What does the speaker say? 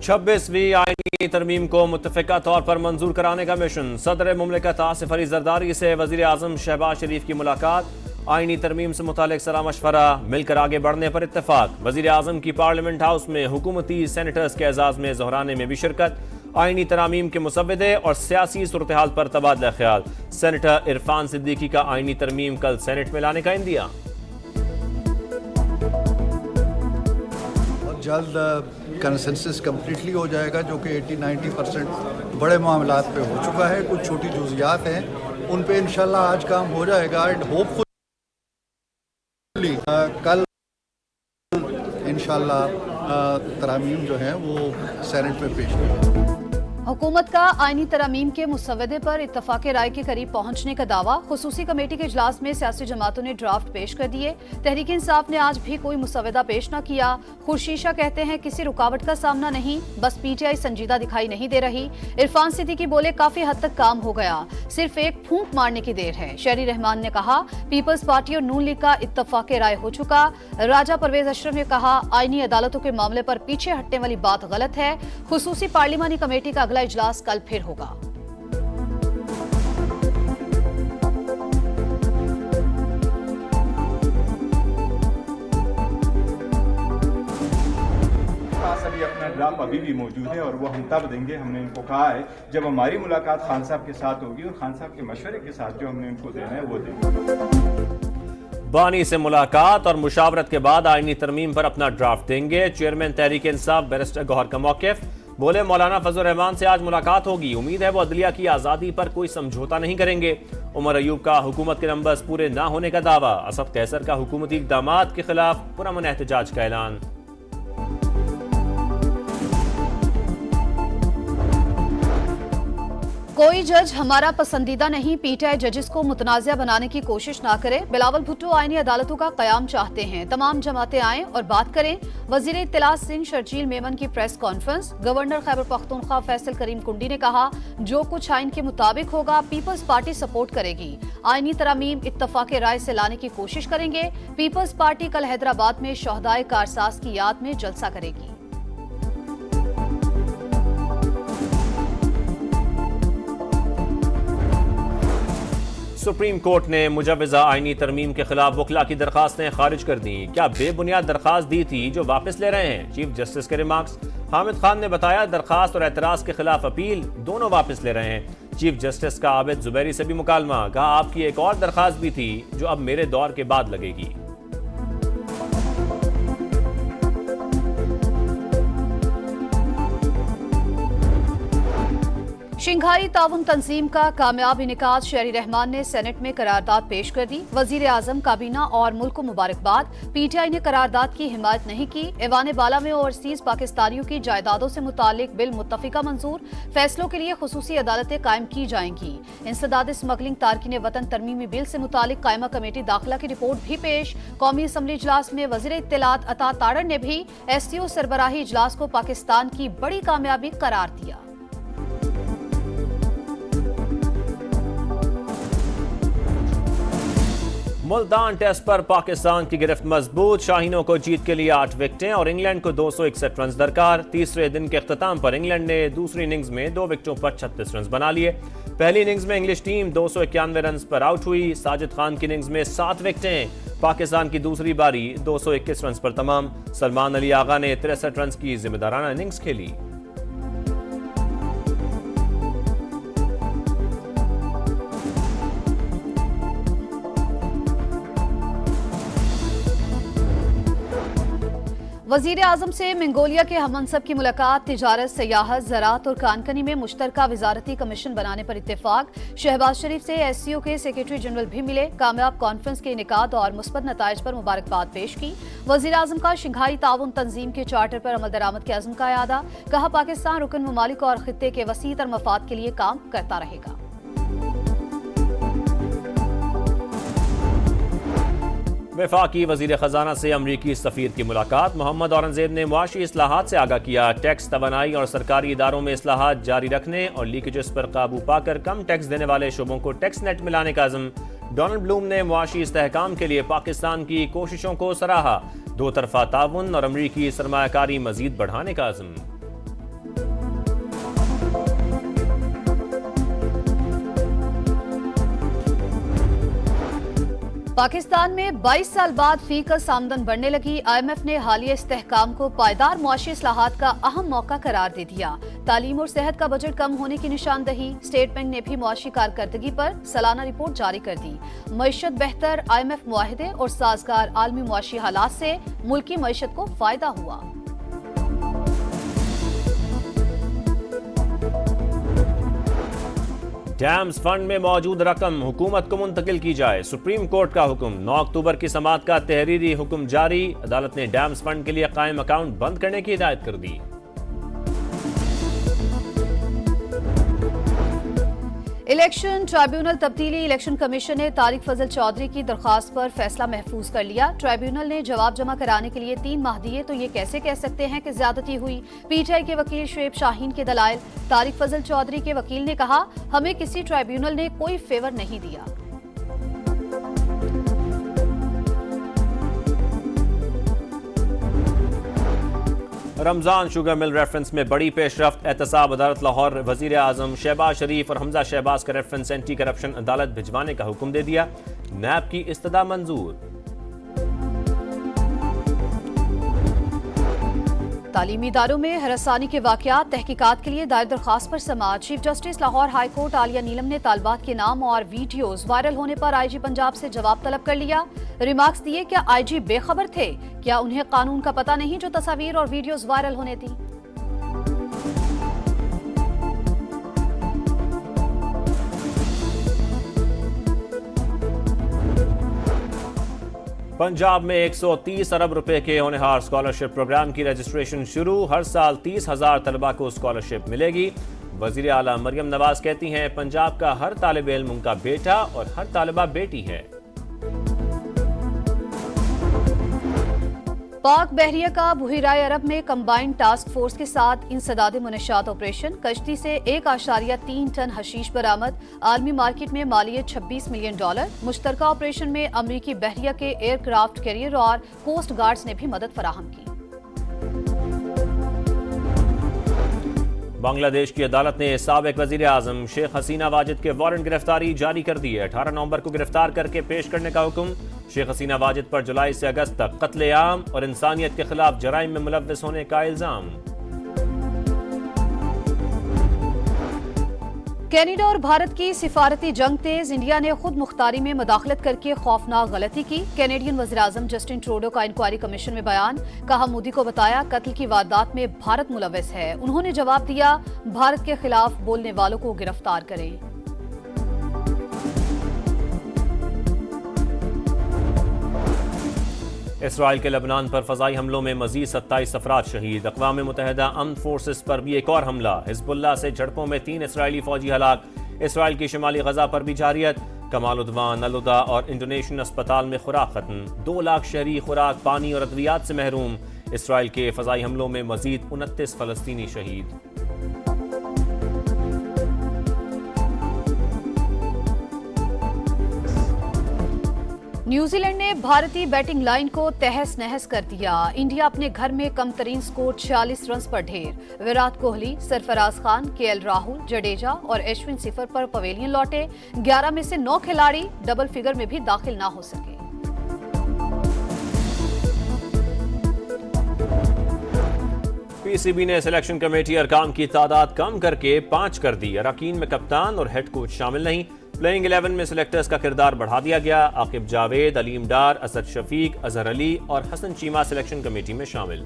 26वीं आईनी तरमीम को मुत्तफ़िका तौर पर मंजूर कराने का मिशन। सदर मुमलिकत आसिफ अली जरदारी से वज़ीर आज़म शहबाज शरीफ की मुलाकात। आईनी तरमीम से मुतालिक सलाह मशवरा, मिलकर आगे बढ़ने पर इत्तेफाक। वज़ीर आज़म की पार्लियामेंट हाउस में हुकूमती सेनेटर्स के एजाज़ में ज़हराने में भी शिरकत। आईनी तरामीम के मुसव्विदे और सियासी सूरत हाल पर तबादला ख्याल। सेनेटर इरफान सिद्दीकी का आईनी तरमीम कल सेनेट में लाने का इंदिया। जल्द कंसेंसस कम्प्लीटली हो जाएगा, जो कि 80-90% बड़े मामलात पे हो चुका है। कुछ छोटी जुजियात हैं, उन पे इंशाल्लाह आज काम हो जाएगा एंड होपफुली कल इंशाल्लाह तरामीम जो है वो सेनेट में पेश होगी। हुकूमत का आईनी तरामीम के मुसव्वदे पर इत्तफाक राय के करीब पहुंचने का दावा। खुसूसी कमेटी के इजलास में सियासी जमातों ने ड्राफ्ट पेश कर दिए। तहरीक इंसाफ ने आज भी कोई मुसव्वदा पेश न किया। खुर्शीशा कहते हैं किसी रुकावट का सामना नहीं, बस पीटीआई संजीदा दिखाई नहीं दे रही। इरफान सिद्दीकी बोले काफी हद तक काम हो गया, सिर्फ एक फूंक मारने की देर है। शहरी रहमान ने कहा पीपल्स पार्टी और नून लीग का इत्तफाक राय हो चुका। राजा परवेज अशरफ ने कहा आईनी अदालतों के मामले पर पीछे हटने वाली बात गलत है। खुसूसी पार्लिमानी कमेटी का अगला इजलास कल फिर होगा। अपना ड्राफ्ट अभी भी मौजूद है और वो हम तब देंगे। हमने इनको कहा है जब हमारी मुलाकात खान साहब के साथ होगी और खान साहब के मशवरे के साथ जो हमने इनको देना है वो देंगे। बानी से मुलाकात और मुशावरत के बाद आईनी तरमीम पर अपना ड्राफ्ट देंगे। चेयरमैन तहरीक इंसाफ बैरिस्टर गौहर का मौक़िफ़। बोले मौलाना फजल रहमान से आज मुलाकात होगी, उम्मीद है वो अदलिया की आज़ादी पर कोई समझौता नहीं करेंगे। उमर अयूब का हुकूमत के नंबर्स पूरे ना होने का दावा। असद कैसर का हुकूमती इक़दामात के खिलाफ पुरअमन एहतजाज का ऐलान। कोई जज हमारा पसंदीदा नहीं, पीटीआई जजेस को मुतनाज़िया बनाने की कोशिश ना करे। बिलावल भुट्टो आईनी अदालतों का कयाम चाहते हैं, तमाम जमातें आएं और बात करें। वजीर इत्तलात सिंह शर्जील मेमन की press conference. Governor Khyber Pakhtunkhwa Faisal Karim Kundi ने कहा जो कुछ आइन के मुताबिक होगा पीपल्स पार्टी सपोर्ट करेगी। आईनी तरामीम इत्तफाक राय से लाने की कोशिश करेंगे। पीपल्स पार्टी कल हैदराबाद में शोहदाए कारसाज की याद में जलसा करेगी। सुप्रीम कोर्ट ने मुजव्वज़ा आईनी तरमीम के खिलाफ वकला की दरखास्तें खारिज कर दी। क्या बेबुनियाद दरखास्त दी थी जो वापस ले रहे हैं? चीफ जस्टिस के रिमार्क्स। हामिद खान ने बताया दरखास्त और एतराज के खिलाफ अपील दोनों वापस ले रहे हैं। चीफ जस्टिस का आबिद जुबैरी से भी मुकालमा। कहा आपकी एक और दरखास्त भी थी जो अब मेरे दौर के बाद लगेगी। शंघाई ताउन तंजीम का कामयाब इनेकाद। शहरी रहमान ने सेनेट में करारदाद पेश कर दी। वजीर आजम काबीना और मुल्क को मुबारकबाद। पीटीआई ने करारदाद की हिमायत नहीं की। ऐवान बाला में ओवरसीज पाकिस्तानियों की जायदादों से मुतालिक बिल मुत्तफिका मंजूर। फैसलों के लिए खुसूसी अदालतें कायम की जाएंगी। इंसदाद स्मगलिंग तारकीन वतन तरमीमी बिल से मुतालिक कायमा कमेटी दाखिला की रिपोर्ट भी पेश। कौमी असम्बली इजलास में वजीर इत्तलात अता तारड़ ने भी SCO सरबराही इजलास को पाकिस्तान की बड़ी कामयाबी करार दिया। मुल्तान टेस्ट पर पाकिस्तान की गिरफ्त मजबूत। शाहीनों को जीत के लिए 8 विकेटें और इंग्लैंड को 261 रन दरकार। तीसरे दिन के अख्ताम पर इंग्लैंड ने दूसरी इनिंग्स में 2 विकेटों पर 36 रन बना लिए। पहली इनिंग्स में इंग्लिश टीम 291 रन पर आउट हुई। साजिद खान की इनिंग्स में 7 विकेटें। पाकिस्तान की दूसरी बारी 221 रन पर तमाम। सलमान अली आगा ने 63 रन की जिम्मेदाराना इनिंग्स खेली। वजीर आजम से मंगोलिया के हममनसब की मुलाकात। तिजारत, सयाहत, ज़राअत और कानकनी में मुश्तरका वजारती कमीशन बनाने पर इत्तेफाक। शहबाज शरीफ से SCO के सेक्रेटरी जनरल भी मिले। कामयाब कॉन्फ्रेंस के इनेकाद और मुस्बत नताइज पर मुबारकबाद पेश की। वजीर आजम का शंघाई ताउन तंजीम के चार्टर पर अमल दरामद के अज़्म का यादा। कहा पाकिस्तान रुकन ममालिक और खित्ते के वसी तर मफाद के लिए काम करता रहेगा। वफाकी वजीर खजाना से अमरीकी सफीर की मुलाकात। मोहम्मद औरंगजेब ने मुआशी इस्लाहात से आगाह किया। टैक्स, तवानाई और सरकारी इदारों में इस्लाहात जारी रखने और लीकेजेस पर काबू पाकर कम टैक्स देने वाले शोबों को टैक्स नेट में लाने का अज़्म। डोनाल्ड ब्लूम ने मुआशी इस्तेहकाम के लिए पाकिस्तान की कोशिशों को सराहा। दो तरफा ताउन और अमरीकी सरमायाकारी मजीद बढ़ाने का अज़्म। पाकिस्तान में 22 साल बाद फीकस आमदन बढ़ने लगी। IMF ने हालिया इस्तेहकाम को पायदार मुआशी इस्लाहात का अहम मौका करार दे दिया। तालीम और सेहत का बजट कम होने की निशानदही। स्टेट बैंक ने भी मुआशी कारकर्दगी पर सालाना रिपोर्ट जारी कर दी। मईशत बेहतर, IMF मुआहदे और साजगार आलमी मुआशी हालात से मुल्की मईशत को फायदा हुआ। डैम्स फंड में मौजूद रकम हुकूमत को मुंतकिल की जाए, सुप्रीम कोर्ट का हुक्म। 9 अक्टूबर की समाअत का तहरीरी हुक्म जारी। अदालत ने डैम्स फंड के लिए कायम अकाउंट बंद करने की हिदायत कर दी। इलेक्शन ट्राइब्यूनल तब्दीली। इलेक्शन कमीशन ने तारिक फजल चौधरी की दरखास्त पर फैसला महफूज कर लिया। ट्राइब्यूनल ने जवाब जमा कराने के लिए 3 माह दिए तो ये कैसे कह सकते हैं कि ज्यादती हुई। PTI के वकील शुएब शाहीन के दलाइल। तारिक फजल चौधरी के वकील ने कहा, हमें किसी ट्राइब्यूनल ने कोई फेवर नहीं दिया। रमजान शुगर मिल रेफरेंस में बड़ी पेशरफ्त। एहतसाब अदालत लाहौर वजीर आजम शहबाज शरीफ और हमजा शहबाज का रेफरेंस एंटी करप्शन अदालत भिजवाने का हुक्म दे दिया। नैब की इस्तदा मंजूर। तालीमी इदारों में हरासानी के वाकयात तहकीकात के लिए दायर दरखास्त पर समाअत। Chief justice Lahore high court आलिया नीलम ने तालबात के नाम और वीडियोज वायरल होने पर IG पंजाब से जवाब तलब कर लिया। रिमार्क्स दिए, क्या IG बेखबर थे? क्या उन्हें कानून का पता नहीं जो तस्वीर और वीडियोज वायरल होने थी? पंजाब में 130 अरब रुपए के होनहार स्कॉलरशिप प्रोग्राम की रजिस्ट्रेशन शुरू। हर साल 30,000 तलबा को स्कॉलरशिप मिलेगी। वजीर आला मरियम नवाज कहती हैं, पंजाब का हर तालिब इल्म उनका बेटा और हर तालिबा बेटी है। पाक बहरिया का बुहिराए अरब में कंबाइंड टास्क फोर्स के साथ इंसदाद मुनशात ऑपरेशन। कश्ती से 1.3 टन हशीश बरामद। आलमी मार्केट में मालियत $26 मिलियन। मुश्तरका ऑपरेशन में अमरीकी बहरिया के एयरक्राफ्ट कैरियर और कोस्ट गार्ड्स ने भी मदद फराहम की। बांग्लादेश की अदालत ने साबिक वजीर आजम शेख हसीना वाजिद के वारंट गिरफ्तारी जारी कर दी है। 18 नवंबर को गिरफ्तार करके पेश करने का हुक्म। शेख हसीना वाजिद पर जुलाई से अगस्त तक कत्ले-आम और इंसानियत के खिलाफ जराइम में मुलव्विस होने का इल्जाम। कनाडा और भारत की सिफारती जंग तेज। इंडिया ने खुद मुख्तारी में मुदाखलत करके खौफनाक गलती की। कैनेडियन वज़ीर-ए-आज़म जस्टिन ट्रूडो का इंक्वायरी कमीशन में बयान। कहा, मोदी को बताया कत्ल की वारदात में भारत मुलव्विस है। उन्होंने जवाब दिया, भारत के खिलाफ बोलने वालों को गिरफ्तार करें। इसराइल के लेबनान पर फजाई हमलों में मजीद 27 अफराद शहीद। अक़वाम मुत्तहिदा अमन फोर्सेस पर भी एक और हमला। हिज़्बुल्लाह से झड़पों में 3 इसराइली फौजी हलाक। इसराइल की शिमाली गजा पर भी जारियत। कमाल उद्वान, अल-उदा और इंडोनेशियन अस्पताल में खुराक खत्म। 2 लाख शहरी खुराक, पानी और अद्वियात से महरूम। इसराइल के फजाई हमलों में मजीद 29 फ़लस्तीनी शहीद। न्यूजीलैंड ने भारतीय बैटिंग लाइन को तहस नहस कर दिया। इंडिया अपने घर में कम तरीन स्कोर 46 रन पर ढेर। विराट कोहली, सरफराज खान, KL राहुल, जडेजा और अश्विन सिफर पर पवेलियन लौटे। 11 में से 9 खिलाड़ी डबल फिगर में भी दाखिल ना हो सके। PCB ने सिलेक्शन कमेटी अरकान की तादाद कम करके 5 कर दी। अरकान में कप्तान और हेड कोच शामिल नहीं। प्लेइंग 11 में सिलेक्टर्स का किरदार बढ़ा दिया गया। आकिब जावेद, अलीम डार, असद शफीक, अजहर अली और हसन चीमा सिलेक्शन कमेटी में शामिल।